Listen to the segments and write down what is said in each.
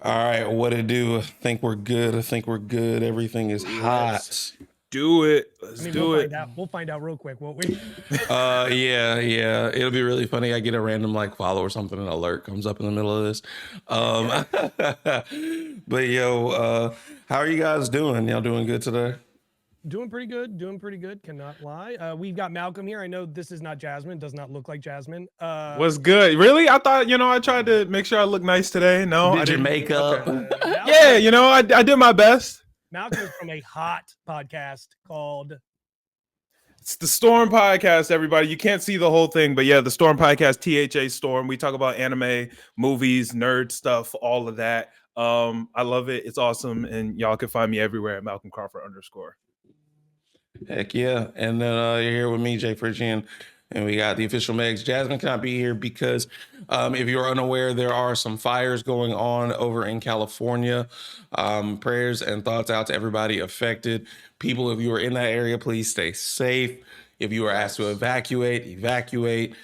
All right, what it do? I think we're good. I think we're good. Everything is Let's hot. do it. I Let's mean, do it. we'll find out real quick, won't we? Yeah. It'll be really funny. I get a random like follow or something, an alert comes up in the middle of this. But how are you guys doing? Y'all doing good today? Doing pretty good. Doing pretty good. Cannot lie. We've got Malcolm here. I know this is not Jasmine. Does not look like Jasmine. What's good? Really? I thought, I tried to make sure I look nice today. No, I Did your didn't. makeup? Okay. Yeah, I did my best. Malcolm is from a hot podcast called It's the Storm Podcast, everybody. You can't see the whole thing, but yeah, the Storm Podcast, THA Storm. We talk about anime, movies, nerd stuff, all of that. I love it. It's awesome. And y'all can find me everywhere at Malcolm Crawford _. Heck yeah. And then you're here with me, Jay Frigian, and we got the official Megs. Jasmine cannot be here because if you're unaware, there are some fires going on over in California. Prayers and thoughts out to everybody affected. People, if you are in that area, please stay safe. If you are asked to evacuate.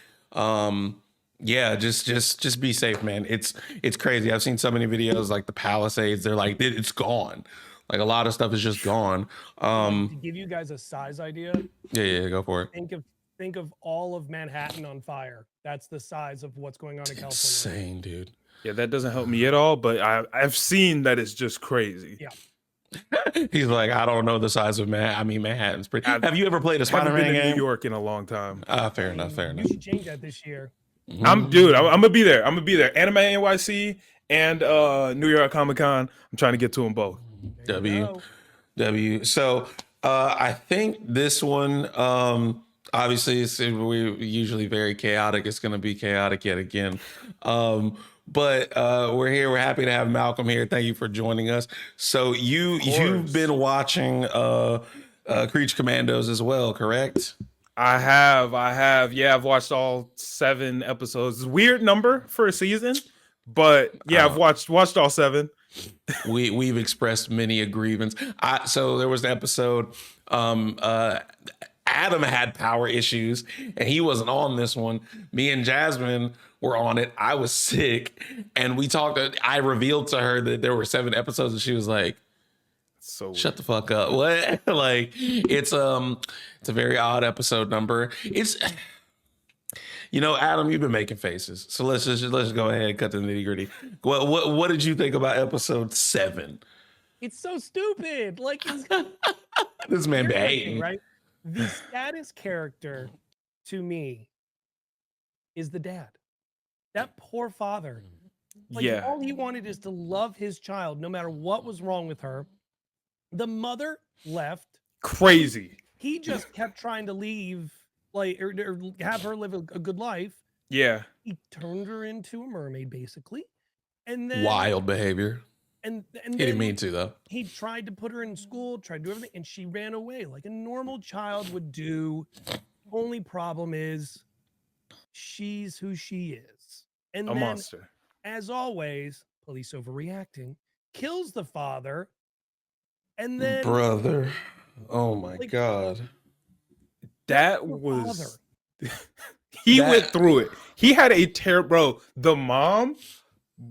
Yeah, just be safe, man. It's crazy. I've seen so many videos like the Palisades. They're like, it's gone. Like a lot of stuff is just gone. to give you guys a size idea. Yeah, go for it. Think of all of Manhattan on fire. That's the size of what's going on in California. Insane, dude. Yeah, that doesn't help me at all, but I've seen that it's just crazy. Yeah. He's like, I don't know the size of Manhattan. I mean, Manhattan's pretty. Have you ever played a Haven't Spider-Man been in game? New York in a long time. Fair enough. You should change that this year. I'm gonna be there. Anime NYC and New York Comic Con. I'm trying to get to them both. W. So I think this one, obviously, we're usually very chaotic. It's going to be chaotic yet again. But we're here. We're happy to have Malcolm here. Thank you for joining us. So you've been watching Creech Commandos as well, correct? I have. Yeah, I've watched all 7 episodes. It's a weird number for a season, but yeah, I've watched all 7. We've expressed many a grievance. So there was an episode. Adam had power issues, and he wasn't on this one. Me and Jasmine were on it. I was sick, and we talked. I revealed to her that there were 7 episodes, and she was like, So shut the fuck up. What? Like it's a very odd episode number. It's Adam, you've been making faces. So let's go ahead and cut to the nitty-gritty. What did you think about episode 7? It's so stupid. Like This man here's the thing, behaving. right? The saddest character to me is the dad. That poor father. Like yeah, all he wanted is to love his child no matter what was wrong with her. The mother left. crazy. He just kept trying to leave, like, or have her live a good life. Yeah, He turned her into a mermaid, basically. And then Wild behavior. and He didn't mean to, though. he tried to put her in school, tried to do everything, and she ran away like a normal child would do. Only problem is she's who she is. And a then, monster. as always, police overreacting, kills the father. And then Brother. Oh my Like- God. That the was. father. He went through it. He had a terrible. Bro, the mom,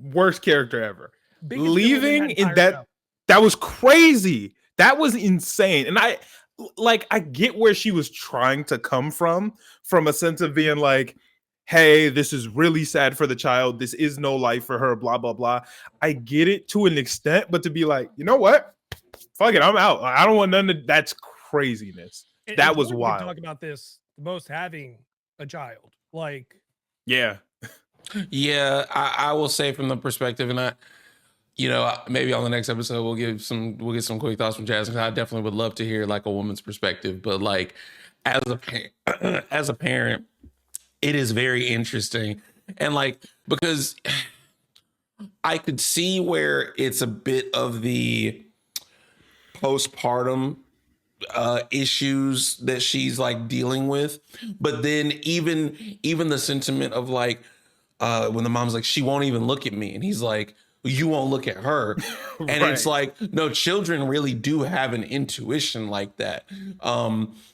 worst character ever. Biggest villain Leaving the in entire that. show. That was crazy. That was insane. And I get where she was trying to come from a sense of being like, hey, this is really sad for the child. This is no life for her, blah, blah, blah. I get it to an extent, but to be like, you know what? Fuck it, I'm out. I don't want none of that's craziness. That was Jordan wild. Talk about this the most having a child. Like, Yeah. Yeah, I will say from the perspective, and maybe on the next episode we'll get some quick thoughts from Jasmine. I definitely would love to hear like a woman's perspective, but like as a parent, it is very interesting, and like because I could see where it's a bit of the postpartum issues that she's like dealing with, but then even the sentiment of like when the mom's like, she won't even look at me, and he's like, you won't look at her. And it's like, no, children really do have an intuition like that.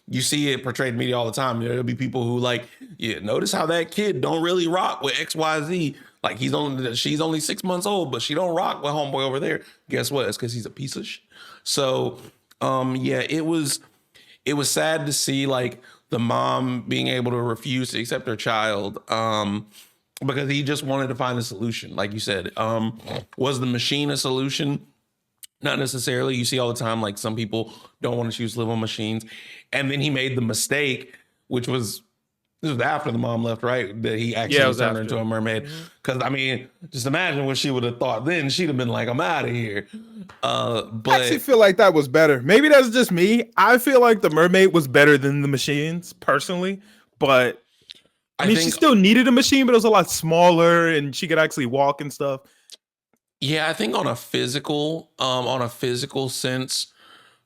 You see it portrayed in media all the time. There'll be people who like, yeah, notice how that kid don't really rock with XYZ. Like she's only 6 months old, but she don't rock with homeboy over there. Guess what? It's because he's a piece of shit. So, yeah, it was sad to see like the mom being able to refuse to accept her child, because he just wanted to find a solution. Like you said, was the machine a solution? Not necessarily. You see all the time, like some people don't want to choose to live on machines. And then he made the mistake, which was, this was after the mom left, right? That he actually turned her into a mermaid. Because, I mean, just imagine what she would have thought then. She'd have been like, I'm out of here. But I actually feel like that was better. Maybe that's just me. I feel like the mermaid was better than the machines, personally. But, I mean, she still needed a machine, but it was a lot smaller, and she could actually walk and stuff. Yeah, I think on a physical sense,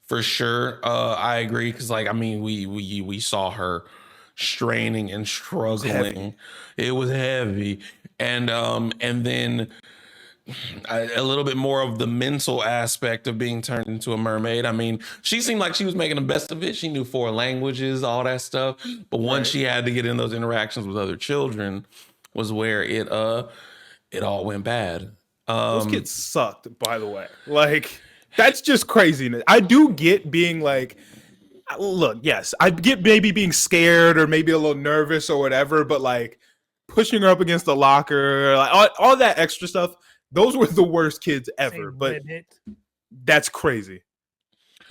for sure, I agree. Because, like, I mean, we saw her straining and struggling. It was heavy, and then a little bit more of the mental aspect of being turned into a mermaid. I mean, she seemed like she was making the best of it. She knew 4 languages, all that stuff. But once she had to get in those interactions with other children, was where it all went bad. Those kids sucked, by the way. Like, that's just craziness. I do get being like, look, yes, I get maybe being scared or maybe a little nervous or whatever, but like pushing her up against the locker, like all that extra stuff, those were the worst kids ever. But that's crazy.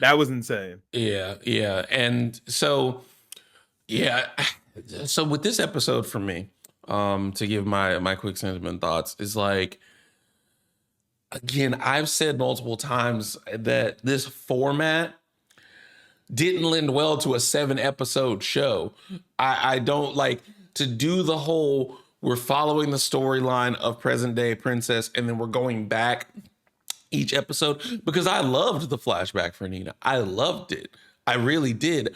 That was insane. Yeah. And so, yeah. So with this episode for me, to give my quick sentiment thoughts, is like, again, I've said multiple times that this format didn't lend well to a 7-episode show. I don't like to do the whole, we're following the storyline of present day princess and then we're going back each episode, because I loved the flashback for Nina. I loved it. I really did.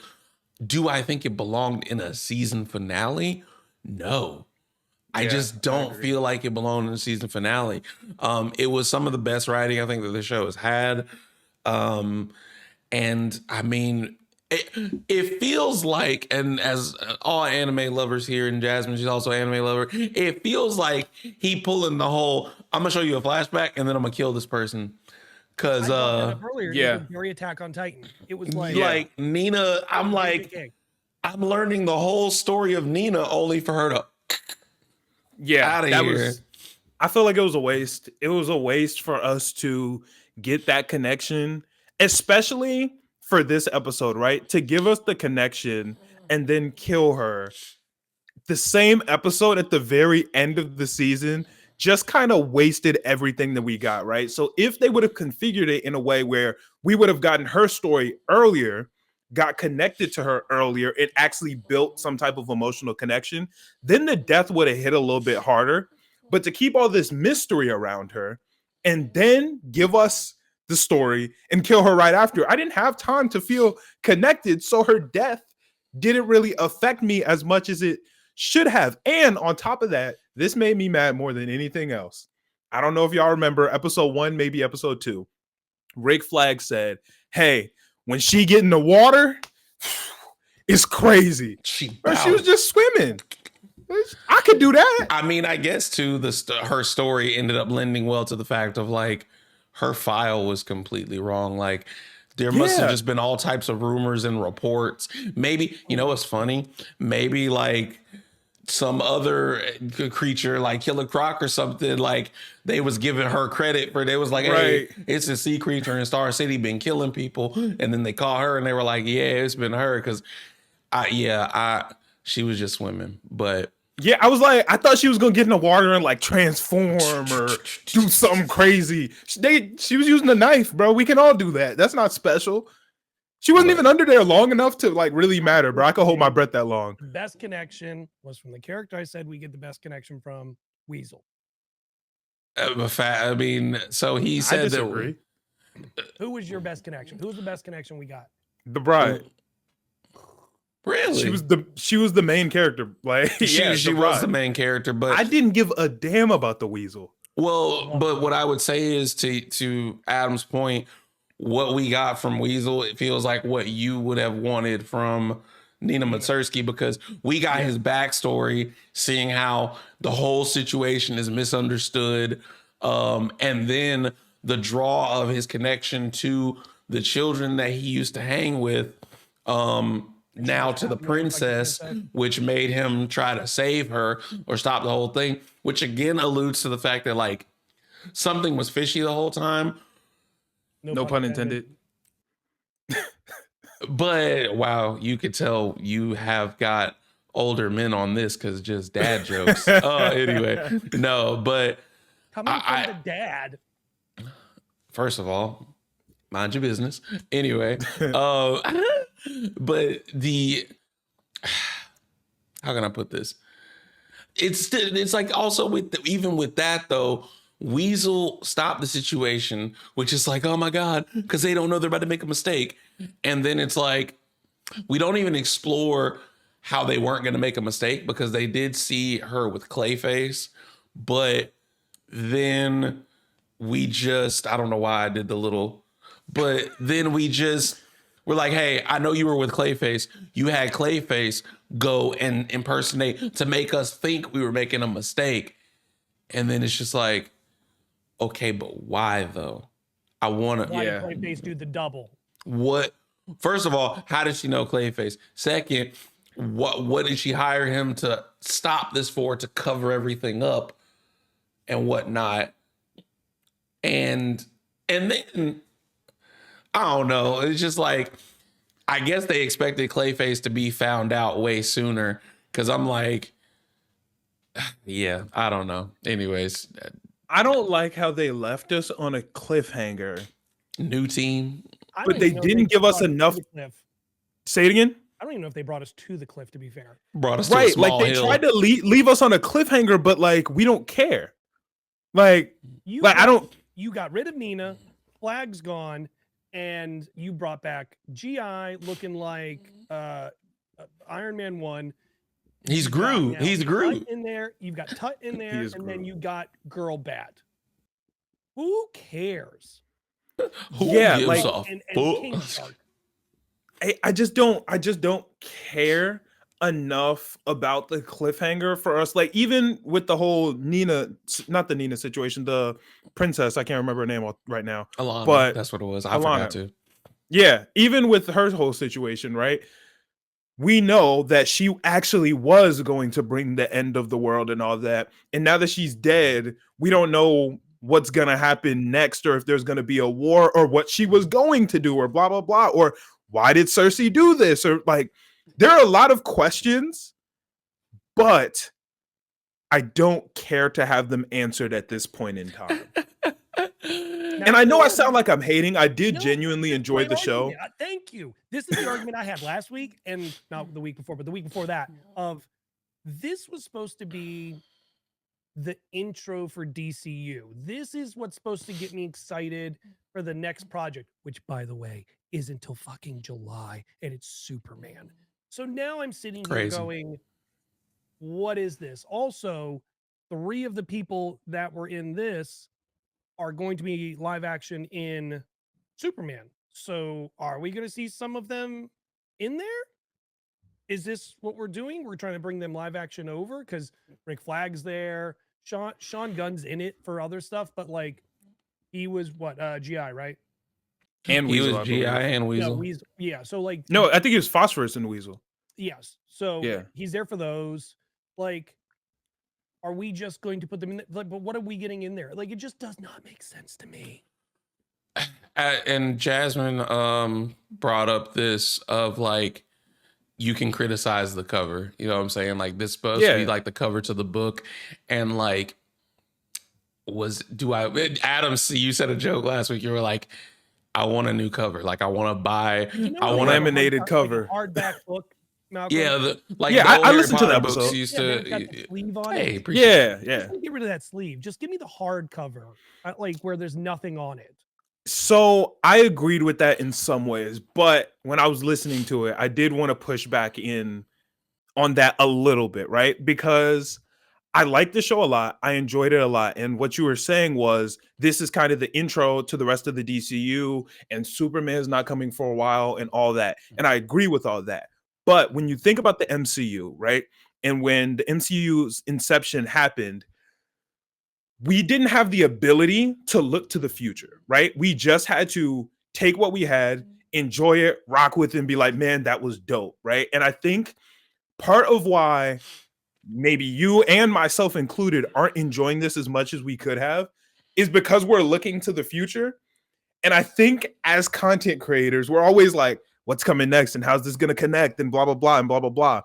Do I think it belonged in a season finale? No. I just don't feel like it belonged in the season finale. It was some of the best writing I think that the show has had. And I mean, it feels like, and as all anime lovers here, and Jasmine, she's also an anime lover, it feels like he pulling the whole, I'm going to show you a flashback and then I'm going to kill this person. Because, very Attack on Titan. It was like Nina, I'm learning the whole story of Nina only for her to out of here. I feel like it was a waste. It was a waste for us to get that connection, especially for this episode, right? To give us the connection and then kill her. The same episode at the very end of the season just kind of wasted everything that we got, right? So if they would have configured it in a way where we would have gotten her story earlier, got connected to her earlier, it actually built some type of emotional connection, then the death would have hit a little bit harder. But to keep all this mystery around her and then give us the story and kill her right after, I didn't have time to feel connected. So her death didn't really affect me as much as it should have. And on top of that, this made me mad more than anything else. I don't know if y'all remember episode 1, maybe episode 2. Rick Flag said, hey, when she get in the water, it's crazy. She was just swimming. I could do that. I mean, I guess too, her story ended up lending well to the fact of like her file was completely wrong. Like there must have just been all types of rumors and reports. Maybe, you know what's funny? Maybe like some other creature like Killer Croc or something, like they was giving her credit for, they was like, hey, it's a sea creature in Star City been killing people, and then they call her and they were like, yeah, it's been her, because she was just swimming. But yeah, I was like, I thought she was gonna get in the water and like transform or do something crazy. She was using a knife, bro. We can all do that. That's not special. She wasn't even under there long enough to like really matter, bro. I could hold my breath that long. The best connection was from the character I said we get the best connection from, Weasel. I mean, so he said that. Who was your best connection? Who was the best connection we got? The bride. Really? She was the main character. Like she was the main character, but I didn't give a damn about the Weasel. Well, but what I would say is to Adam's point, what we got from Weasel, it feels like what you would have wanted from Nina Matsursky, because we got his backstory, seeing how the whole situation is misunderstood. And then the draw of his connection to the children that he used to hang with, now to the princess, which made him try to save her or stop the whole thing, which again alludes to the fact that like something was fishy the whole time. No pun intended. But wow, you could tell you have got older men on this because just dad jokes. Anyway, no, but coming from the dad. First of all, mind your business. Anyway, but the how can I put this? It's like also even with that though, Weasel stopped the situation, which is like, oh my God, because they don't know they're about to make a mistake. And then it's like, we don't even explore how they weren't going to make a mistake because they did see her with Clayface. But then we just, I don't know why I did the little, but then we're like, hey, I know you were with Clayface. You had Clayface go and impersonate to make us think we were making a mistake. And then it's just like, okay, but why though? I want to. Why did Clayface do the double? What? First of all, how did she know Clayface? Second, what did she hire him to stop this for, to cover everything up and whatnot? And then I don't know. It's just like, I guess they expected Clayface to be found out way sooner. Cause I'm like, yeah, I don't know. Anyways, I don't like how they left us on a cliffhanger. New team. But they didn't give us enough. Say it again. I don't even know if they brought us to the cliff, to be fair. Brought us to a small like they hill. tried to leave us on a cliffhanger, but like we don't care. Like You got rid of Nina, Flag's gone, and you brought back GI looking like Iron Man 1. He's Groot. He's Groot. In there, you've got Tut in there, and Groot. Then you got Girl Bat. Who cares? Like and King Shark. I just don't care enough about the cliffhanger for us. Like even with the whole Nina, not the Nina situation, the princess, I can't remember her name right now. Alana, but that's what it was. I forgot to. Yeah, even with her whole situation, right? We know that she actually was going to bring the end of the world and all that. And now that she's dead, we don't know what's going to happen next, or if there's going to be a war, or what she was going to do, or blah, blah, blah, or why did Cersei do this? Or like, there are a lot of questions, but I don't care to have them answered at this point in time. And I know I sound like I'm hating. I did genuinely enjoy the show. Thank you. This is the argument I had last week, and not the week before, but the week before that, of this was supposed to be the intro for DCU. This is what's supposed to get me excited for the next project, which, by the way, isn't until fucking July, and it's Superman. So now I'm sitting here going, what is this? Also, 3 of the people that were in this are going to be live action in Superman. So are we going to see some of them in there? Is this what we're doing? We're trying to bring them live action over because Rick Flag's there. Sean Gunn's in it for other stuff, but like he was GI, right? And he was GI and Weasel. No, yeah. So like, no, I think he was Phosphorus and Weasel. Yes. So yeah, he's there for those. Like, are we just going to put them in? Like, but what are we getting in there? Like, it just does not make sense to me. And Jasmine brought up this of like, you can criticize the cover. You know what I'm saying? Like, this supposed to be like the cover to the book. And like, Adam, you said a joke last week. You were like, I want a new cover. Like, I want to buy, I want a laminated cover. Like hardback book. Malcolm. Yeah. I listened to that episode. Used to, got the sleeve on hey, it. Yeah. Just get rid of that sleeve. Just give me the hard cover, like where there's nothing on it. So I agreed with that in some ways, but when I was listening to it, I did want to push back in on that a little bit, right? Because I liked the show a lot. I enjoyed it a lot. And what you were saying was this is kind of the intro to the rest of the DCU, and Superman is not coming for a while and all that. And I agree with all that. But when you think about the MCU, right? And when the MCU's inception happened, we didn't have the ability to look to the future, right? We just had to take what we had, enjoy it, rock with it, and be like, man, that was dope, right? And I think part of why maybe you and myself included aren't enjoying this as much as we could have is because we're looking to the future. And I think as content creators, we're always like, what's coming next and how's this going to connect and blah, blah, blah, and blah, blah, blah.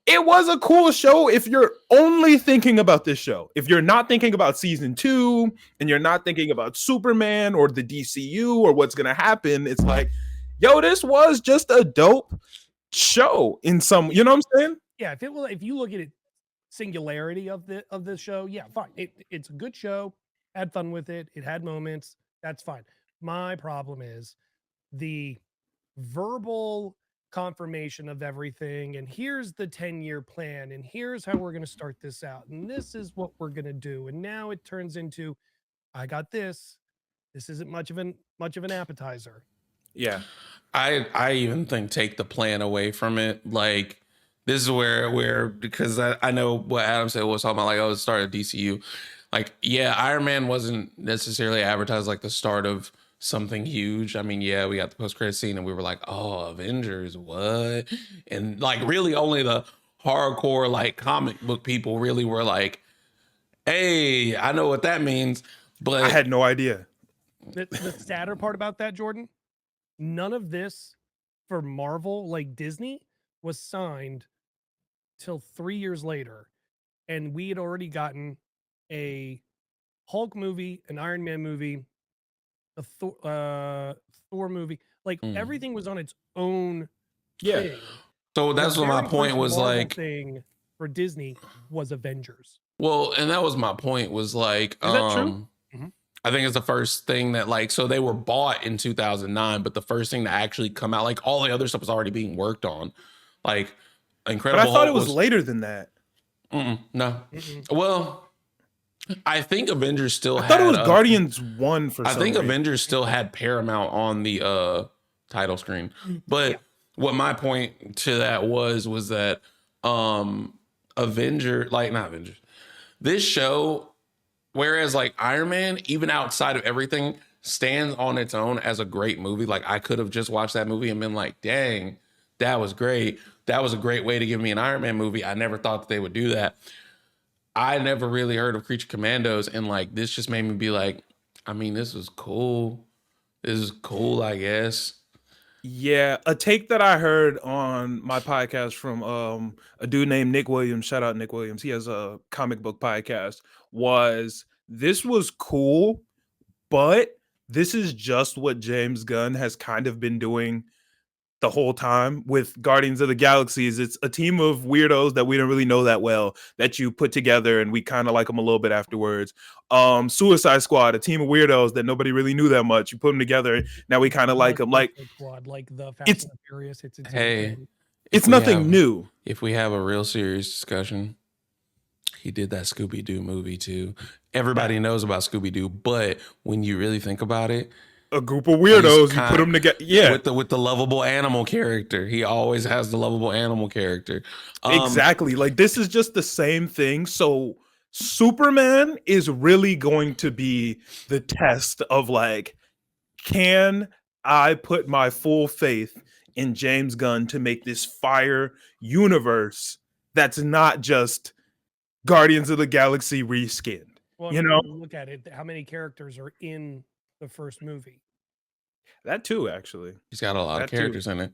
It was a cool show if you're only thinking about this show. If you're not thinking about season 2 and you're not thinking about Superman or the DCU or what's going to happen, it's like, yo, this was just a dope show in some, you know what I'm saying? Yeah, if you look at it singularity of the show, yeah, fine. It's a good show. Had fun with it. It had moments. That's fine. My problem is the verbal confirmation of everything, and here's the 10-year plan, and here's how we're going to start this out, and this is what we're going to do, and now it turns into, I got this. This isn't much of an appetizer. Yeah. I even think take the plan away from it. Like, this is where because I know what Adam said was talking about, like, oh, the start of DCU. Like, yeah, Iron Man wasn't necessarily advertised like the start of something huge. I mean, yeah, we got the post-credit scene and we were like, oh, Avengers, what? And like, really only the hardcore like comic book people really were like, hey, I know what that means. But I had no idea. The sadder part about that, Jordan, none of this for Marvel, like Disney, was signed till 3 years later. And we had already gotten a Hulk movie, an Iron Man movie, a Thor movie. Like everything was on its own thing. So that's what my point was. Marvel like thing for Disney was Avengers. Well, and that was my point was like, Is that true? I think it's the first thing that like, so they were bought in 2009, but the first thing to actually come out, like all the other stuff was already being worked on. Like Incredible But I thought Hulk it was later than that. No. Well, I think Avengers still I thought it was Guardians 1 for some reason. Avengers still had Paramount on the title screen. But what my point to that was that not Avengers. This show, whereas like Iron Man, even outside of everything, stands on its own as a great movie. Like I could have just watched that movie and been like, dang, that was great. That was a great way to give me an Iron Man movie. I never thought that they would do that. I never really heard of Creature Commandos, and like this just made me be like, I mean, this is cool. This is cool, I guess. Yeah, a take that I heard on my podcast from a dude named Nick Williams, shout out Nick Williams, he has a comic book podcast, was this was cool, but this is just what James Gunn has kind of been doing the whole time with Guardians of the Galaxies. It's a team of weirdos that we don't really know that well that you put together and we kind of like them a little bit afterwards. Suicide Squad, a team of weirdos that nobody really knew that much. You put them together, now we kind of like them. Like Squad, like the Fast and Furious. It's nothing new. If we have a real serious discussion, he did that Scooby-Doo movie too. Everybody knows about Scooby-Doo, but when you really think about it, a group of weirdos, you put them together. Yeah, with the lovable animal character. He always has the lovable animal character. Exactly. Like this is just the same thing. So Superman is really going to be the test of like, can I put my full faith in James Gunn to make this fire universe that's not just Guardians of the Galaxy reskinned? Well, you know, look at it. How many characters are in the first movie? That too, actually. He's got a lot of characters in it.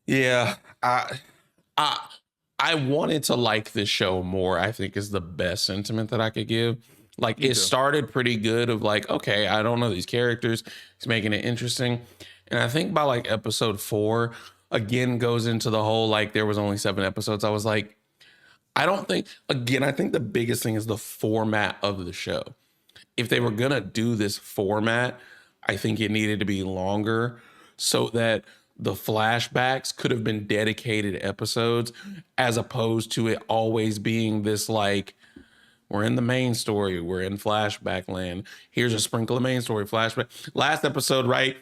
Yeah, I wanted to like this show more, I think is the best sentiment that I could give. Like it started pretty good of like, okay, I don't know these characters. He's making it interesting. And I think by like episode 4, again, goes into the whole, like there was only 7 episodes. I was like, I think the biggest thing is the format of the show. If they were going to do this format, I think it needed to be longer so that the flashbacks could have been dedicated episodes as opposed to it always being this like, we're in the main story, we're in flashback land. Here's a sprinkle of main story, flashback. Last episode, right?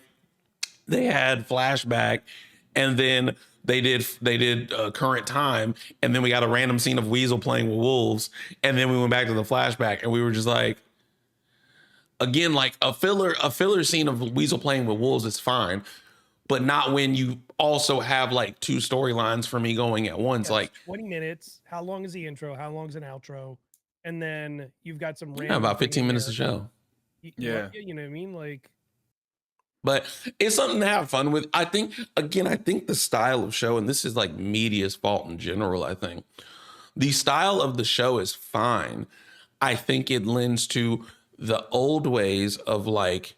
They had flashback and then they did current time, and then we got a random scene of Weasel playing with wolves, and then we went back to the flashback, and we were just like, again, like a filler scene of Weasel playing with wolves is fine, but not when you also have like two storylines for me going at once. Yeah, Like 20 minutes. How long is the intro? How long is an outro? And then you've got some yeah, random about thing 15 in minutes there. to show. Yeah. You know what I mean? Like, But it's something to have fun with. I think the style of show, and this is like media's fault in general, I think the style of the show is fine. I think it lends to the old ways of like,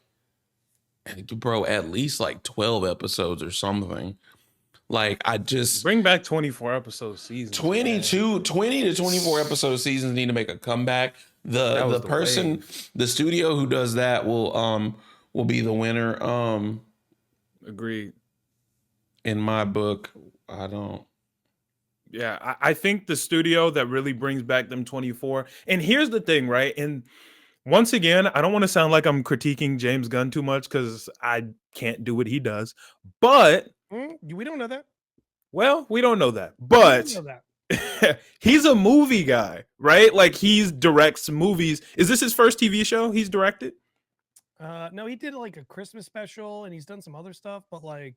bro, at least like 12 episodes or something. Like I just Bring back 24 episode seasons. 20 to 24 episode seasons need to make a comeback. The person, the studio who does that will be the winner. Agreed. In my book, I don't. Yeah, I think the studio that really brings back them 24. And here's the thing, right? And once again, I don't want to sound like I'm critiquing James Gunn too much because I can't do what he does. But we don't know that. well, we don't know that. We But don't know that. he's a movie guy, right? Like he directs movies. Is this his first TV show he's directed? No, he did like a Christmas special and he's done some other stuff, but like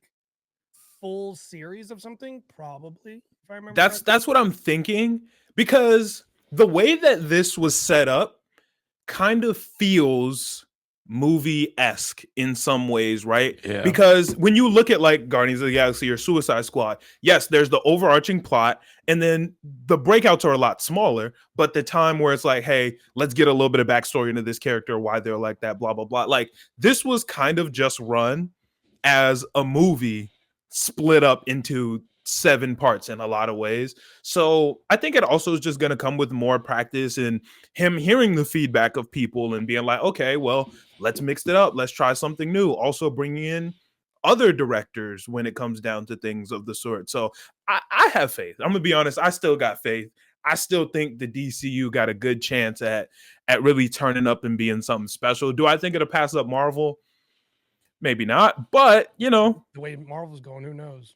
full series of something, probably, if I remember. That's what I'm thinking, because the way that this was set up kind of feels movie-esque in some ways, right? Yeah. Because when you look at like Guardians of the Galaxy or Suicide Squad, yes, there's the overarching plot, and then the breakouts are a lot smaller, but the time where it's like, hey, let's get a little bit of backstory into this character, why they're like that, blah, blah, blah. Like this was kind of just run as a movie split up into 7 parts in a lot of ways. So I think it also is just going to come with more practice and him hearing the feedback of people and being like, okay, well, let's mix it up. Let's try something new. Also bringing in other directors when it comes down to things of the sort. So I have faith. I'm going to be honest. I still got faith. I still think the DCU got a good chance at really turning up and being something special. Do I think it'll pass up Marvel? Maybe not, but you know, the way Marvel's going, who knows?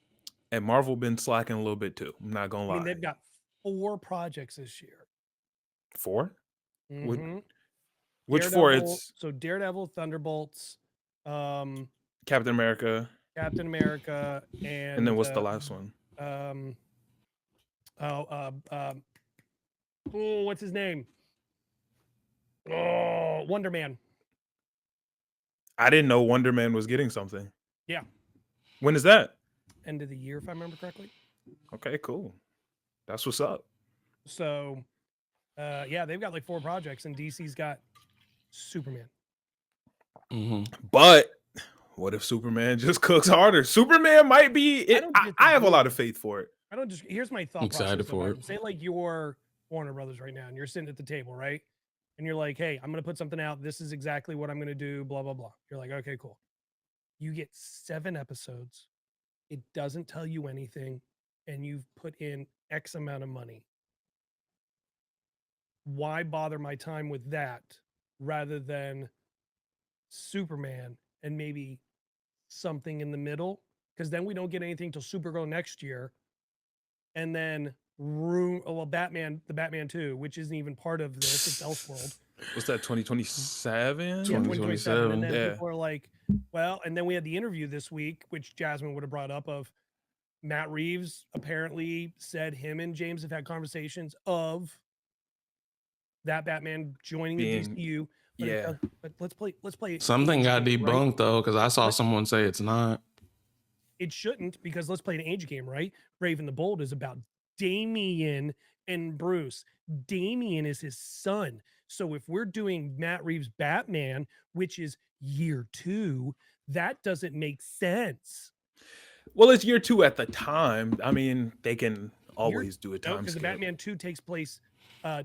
And Marvel been slacking a little bit too. I'm not gonna lie. I mean, they've got 4 projects this year. 4? Mm-hmm. Which 4? It's so Daredevil, Thunderbolts, Captain America, and then what's the last one? What's his name? Oh, Wonder Man. I didn't know Wonder Man was getting something. Yeah. When is that? End of the year, if I remember correctly. Okay, cool. That's what's up. So, yeah, they've got like 4 projects, and DC's got Superman. Mm-hmm. But what if Superman just cooks harder? Superman might be it. I have a lot of faith for it. I don't just. Here's my thought. Excited for it. Say like you're Warner Brothers right now, and you're sitting at the table, right? And you're like, hey, I'm gonna put something out. This is exactly what I'm gonna do. Blah blah blah. You're like, okay, cool. You get 7 episodes. It doesn't tell you anything, and you've put in X amount of money. Why bother my time with that rather than Superman and maybe something in the middle? Because then we don't get anything till Supergirl next year, and then Batman, the Batman 2, which isn't even part of this. It's Elseworld. What's that? 2027. Yeah, 2027. And then Yeah. people are like, well, and then we had the interview this week, which Jasmine would have brought up, of Matt Reeves apparently said him and James have had conversations of that Batman joining the DCU. But but let's play. Something got debunked though, because I saw someone say it's not. It shouldn't, because let's play an age game, right? Brave and the Bold is about Damian and Bruce. Damian is his son. So if we're doing Matt Reeves' Batman, which is year 2, that doesn't make sense. Well, it's year 2 at the time. I mean, they can always do a time because the Batman 2 takes place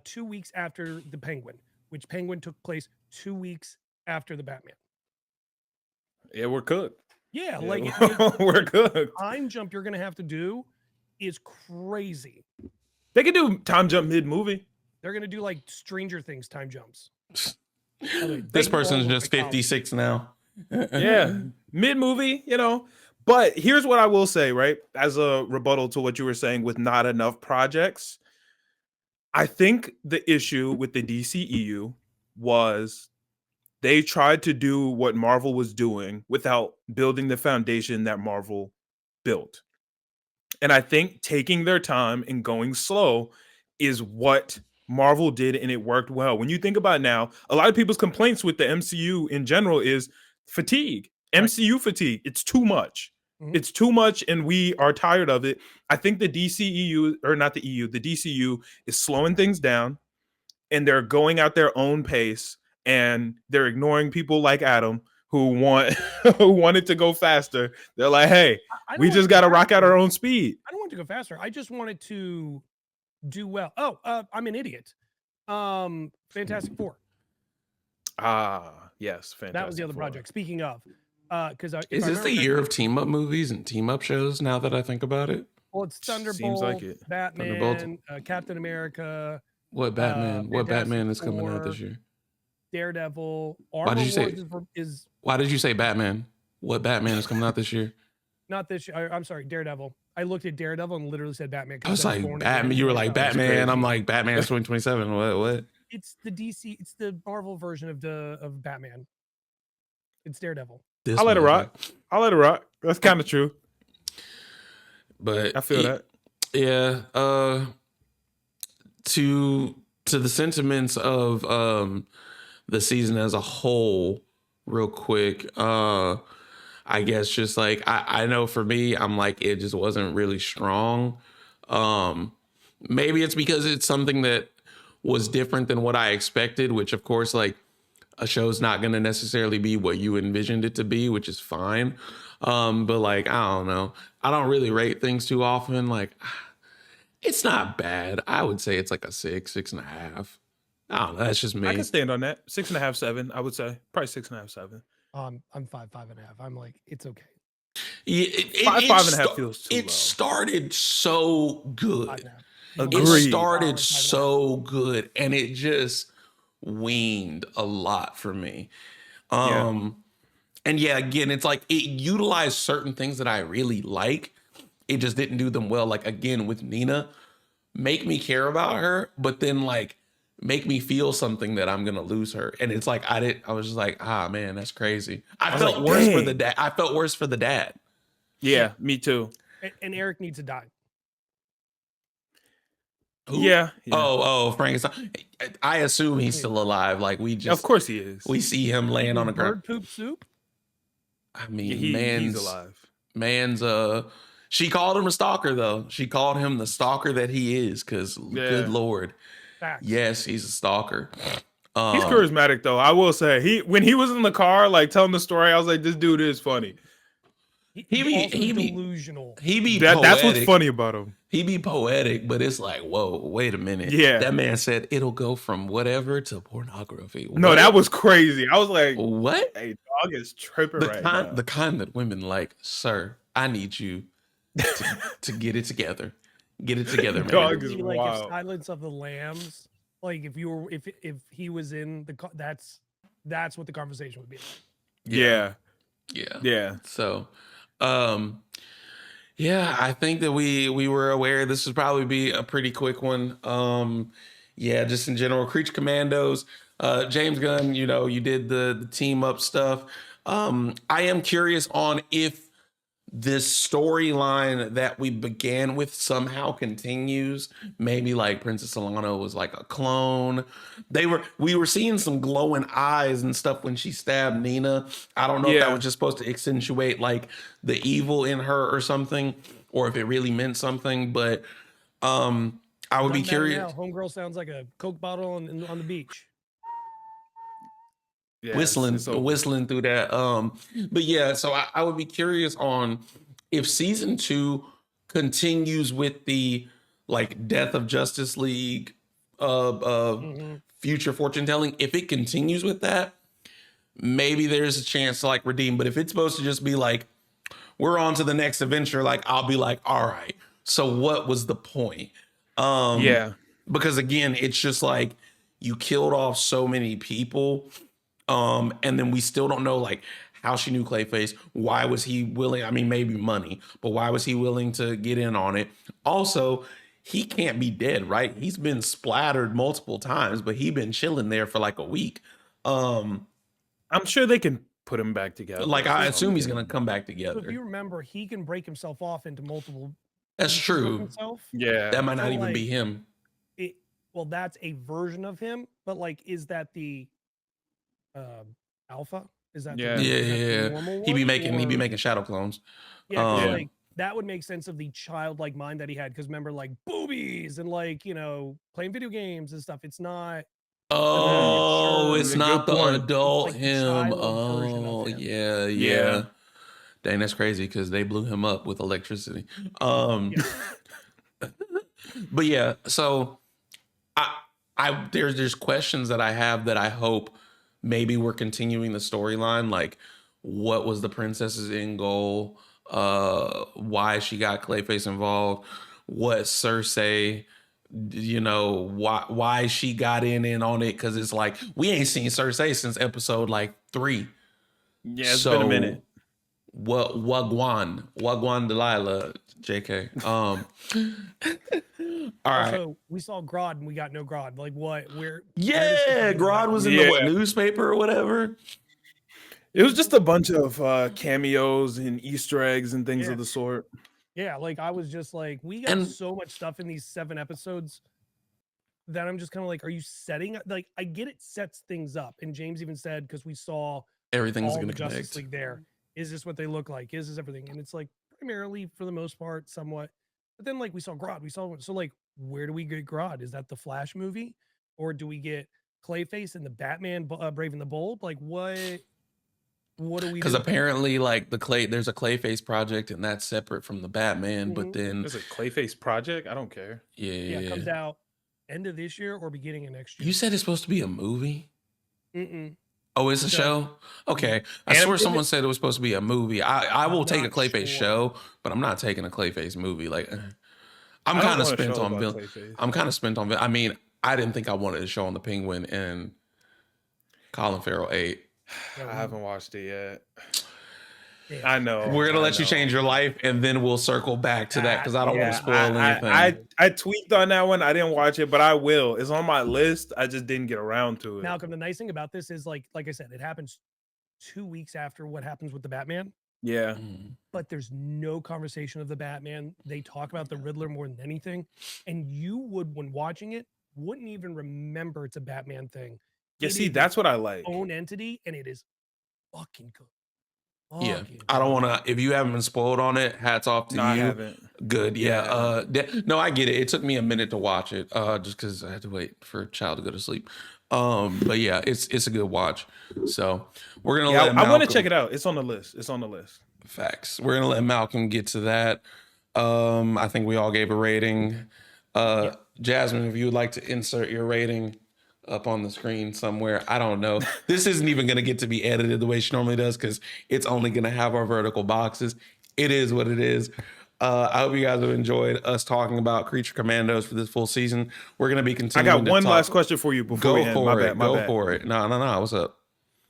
2 weeks after the Penguin, which Penguin took place 2 weeks after the Batman. Yeah, we're cooked. Yeah, like we're cooked. Time jump you're gonna have to do is crazy. They can do time jump mid-movie. They're gonna do like Stranger Things time jumps. This person's just 56 now. Yeah, mid-movie, you know. But here's what I will say, right? As a rebuttal to what you were saying with not enough projects, I think the issue with the DCEU was they tried to do what Marvel was doing without building the foundation that Marvel built. And I think taking their time and going slow is what Marvel did, and it worked well. When you think about it now, a lot of people's complaints with the MCU in general is fatigue, Right. MCU fatigue. It's too much. Mhm. It's too much, and we are tired of it. I think the DCEU, or not the EU, the DCU is slowing things down, and they're going at their own pace, and they're ignoring people like Adam who want who wanted to go faster. They're like, hey, I don't we want just to go got to rock at faster. our own speed. I don't want it to go faster. I just want it to do well. Oh, I'm an idiot. Fantastic Four. Yes, fantastic. That was the other Four. project. Speaking of, because Is this the year of team up movies and team up shows? Now that I think about it, well, it's Thunderbolt, Seems like it. Batman, Thunderbolt. Captain America, what Batman? What Fantastic Batman is coming out this Four. year? Daredevil. Why did you say- is Why did you say Batman? What Batman is coming out this year? not this year? I'm sorry, Daredevil. I looked at Daredevil and literally said Batman. I was like born Batman. again. You were like That's Batman. I'm crazy. like Batman 2027. What? It's the DC. It's the Marvel version of Batman. It's Daredevil. This I'll let it motherfucker. rock. I'll let it rock. That's kind of true. But I feel that. Yeah. To the sentiments of the season as a whole, real quick. I guess just like I know for me, I'm like it just wasn't really strong. Maybe it's because it's something that was different than what I expected, which of course, like a show's not going to necessarily be what you envisioned it to be, which is fine. But like, I don't know. I don't really rate things too often. Like, it's not bad. I would say it's like a 6.5. I don't know. That's just me. I can stand on that. 6.5, 7. I would say probably 6.5, 7. I'm 5.5. I'm like, it's okay. Yeah, Five and a half feels too It low. started so good. 5.5. It Agreed. started 5.5. so good, and it just weaned a lot for me. Yeah. And yeah, again, it's like it utilized certain things that I really like. It just didn't do them well. Like again, with Nina, make me care about her, but then like make me feel something that I'm gonna lose her. And it's like I was just like, man, that's crazy. I was felt like, worse for dang. the dad. I felt worse for the dad. Yeah, me too. And Eric needs to die. Who? Yeah. Oh, Frankenstein. I assume he's still alive. Like we just, Of course he is. we see him laying on the ground. Bird poop soup. I mean, Yeah, he's alive. Man's she called him a stalker though. She called him the stalker that he is, because good Lord. Facts. Yes, he's a stalker. He's charismatic though. I will say when he was in the car, like telling the story, I was like, this dude is funny. He's He be delusional. He be poetic. That's what's funny about him. He be poetic, but it's like, whoa, wait a minute. Yeah. That man said it'll go from whatever to pornography. No, What? that was crazy. I was like, What? hey, dog is tripping right now. The kind that women like, sir, I need you to get it together. Get it together, man. Dog It'd is be like wild. if Silence of the Lambs, like if he was in the that's what the conversation would be like. Yeah. Yeah. So, yeah, I think that we were aware this would probably be a pretty quick one. Yeah, just in general, Creature Commandos, James Gunn, you did the team up stuff. I am curious on if this storyline that we began with somehow continues. Maybe like Princess Alana was like a clone. We were seeing some glowing eyes and stuff when she stabbed Nina. I don't know if that was just supposed to accentuate like the evil in her or something, or if it really meant something. But I would be Doesn't matter curious. now. Homegirl sounds like a Coke bottle on the beach. Yeah, whistling it's over. whistling through that. But yeah, so I would be curious on if season 2 continues with the like Death of Justice League future fortune telling. If it continues with that, maybe there's a chance to like redeem. But if it's supposed to just be like we're on to the next adventure, like I'll be like, all right, so what was the point? Yeah. Because again, it's just like you killed off so many people. And then we still don't know like how she knew Clayface. Why was he willing? I mean, maybe money, but why was he willing to get in on it? Also, he can't be dead, right? He's been splattered multiple times, but he been chilling there for like a week. I'm sure they can put him back together. Like I assume he's something. gonna come back So if together. you remember, he can break himself off into multiple That's pieces of true. himself. Yeah. That might not So, even be like, him. Well, that's a version of him, but like, is that the alpha? Is that Yeah. the, Yeah, is that the yeah. normal He be one, making or- shadow clones. Yeah, 'cause, Yeah. like that would make sense of the childlike mind that he had. Because remember, like boobies and like playing video games and stuff. It's not. Oh, mature- it's Good not the point. adult It's like the him. child version of Oh, him. yeah, Yeah. yeah. Dang, that's crazy because they blew him up with electricity. But yeah, so there's questions that I have that I hope maybe we're continuing the storyline. Like, what was the princess's end goal? Why she got Clayface involved? What Cersei, why she got in on it? Because it's like we ain't seen Cersei since episode like 3. Yeah, it's been a minute. Wagwan Delilah, JK. All right. Also, we saw Grodd and we got no Grodd. Like what? Where? Yeah, Grodd was in the Yeah. newspaper or whatever. It was just a bunch of cameos and Easter eggs and things Yeah. of the sort. Yeah, like I was just like, we got And- so much stuff in these 7 episodes that I'm just kind of like, are you setting up? Like, I get it sets things up, and James even said because we saw Everything's all going the to Justice connect. League there. Is this what they look like? Is this everything? And it's like primarily, for the most part, somewhat. But then like we saw Grodd, so like where do we get Grodd? Is that the Flash movie, or do we get Clayface and the Batman Brave and the Bold? Like what? What do we? Because do? apparently, like there's a Clayface project, and that's separate from the Batman. But Mhm. then, There's a Clayface project. I don't care. Yeah, it comes out end of this year or beginning of next year. You said it's supposed to be a movie. Mm-mm. Oh, it's a Okay. show? Okay. I swear someone said it was supposed to be a movie. I will I'm take a not Clayface sure. show, but I'm not taking a Clayface movie. Like, I'm I don't kind of want a spent show on about Bill. Clayface. I'm kind of spent on. I mean, I didn't think I wanted a show on the Penguin, and Colin Farrell ate. I haven't watched it yet. Yeah. I know. We're gonna I let you know. change your life, and then we'll circle back to that because I don't want Yeah, to spoil anything. I tweaked on that one. I didn't watch it, but I will. It's on my list. I just didn't get around to it. Malcolm, the nice thing about this is like I said, it happens 2 weeks after what happens with the Batman, Yeah. Mm. but there's no conversation of the Batman. They talk about the Riddler more than anything, and you would, when watching it, wouldn't even remember it's a Batman thing. Yeah, It see, is that's its what I like. own entity, and it is fucking good. Yeah, Fucking I don't good. want to. If you haven't been spoiled on it, hats off to No, I you. haven't. Good, yeah. Yeah. No, I get it. It took me a minute to watch it, just because I had to wait for a child to go to sleep. But yeah, it's a good watch. So we're gonna Yeah, let I want to Malcolm- check it out. It's on the list. It's on the list. Facts. We're gonna let Malcolm get to that. I think we all gave a rating. Jasmine, if you would like to insert your rating up on the screen somewhere, I don't know. This isn't even gonna get to be edited the way she normally does because it's only gonna have our vertical boxes. It is what it is. I hope you guys have enjoyed us talking about Creature Commandos for this full season. We're gonna be I continuing. got one to last talk. question for you before Go we end. for it. My Go bad. for it. No. What's up?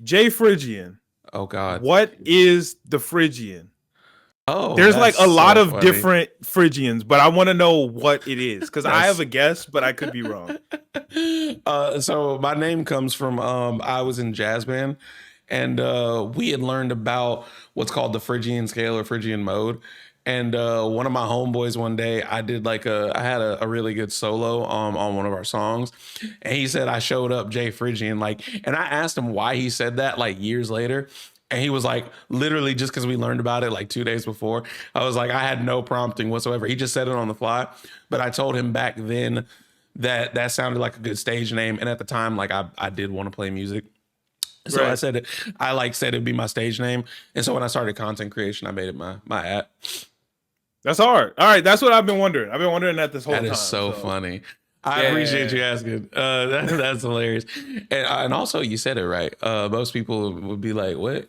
Jay Phrygian. Oh God. What is the Phrygian? Oh, There's like that's a lot so of funny. different Phrygians, but I want to know what it is because I That's- have a guess, but I could be wrong. So my name comes from I was in jazz band, and we had learned about what's called the Phrygian scale or Phrygian mode. And one of my homeboys one day, I had a really good solo on one of our songs, and he said I showed up Jay Phrygian, and I asked him why he said that like years later. And he was like, literally just because we learned about it like 2 days before. I was like, I had no prompting whatsoever. He just said it on the fly. But I told him back then that sounded like a good stage name. And at the time, like I did want to play music. So Right. I said it'd be my stage name. And so when I started content creation, I made it my at. That's hard. All right, that's what I've been wondering. I've been wondering that this whole That time. is so funny. I Yeah. appreciate you asking. That's hilarious. And also, you said it right. Most people would be like, "What,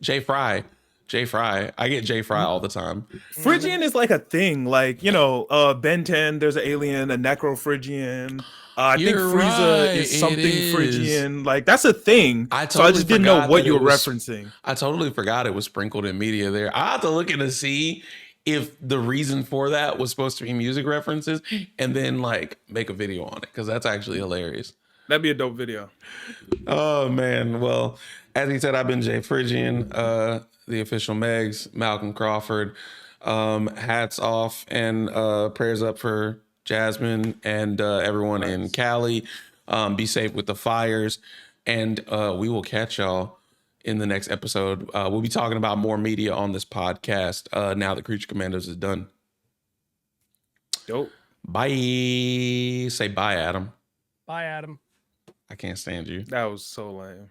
Jay Fry?" J Fry. I get J Fry all the time. Phrygian is like a thing. Like, you know, Ben 10, there's an alien, a necro Phrygian. I think You're Frieza right, is it something is. Phrygian. Like, that's a thing. I So I totally just didn't know forgot what that you it were was- referencing. I totally forgot it was sprinkled in media there. I have to look in to see if the reason for that was supposed to be music references and then like make a video on it because that's actually hilarious. That'd be a dope video. Oh man. Well, as he said, I've been Jay Phrygian, the official Megs, Malcolm Crawford. Hats off and prayers up for Jasmine and everyone in Cali. Be safe with the fires. And we will catch y'all in the next episode. We'll be talking about more media on this podcast now that Creature Commandos is done. Dope. Bye. Say bye, Adam. Bye, Adam. I can't stand you. That was so lame.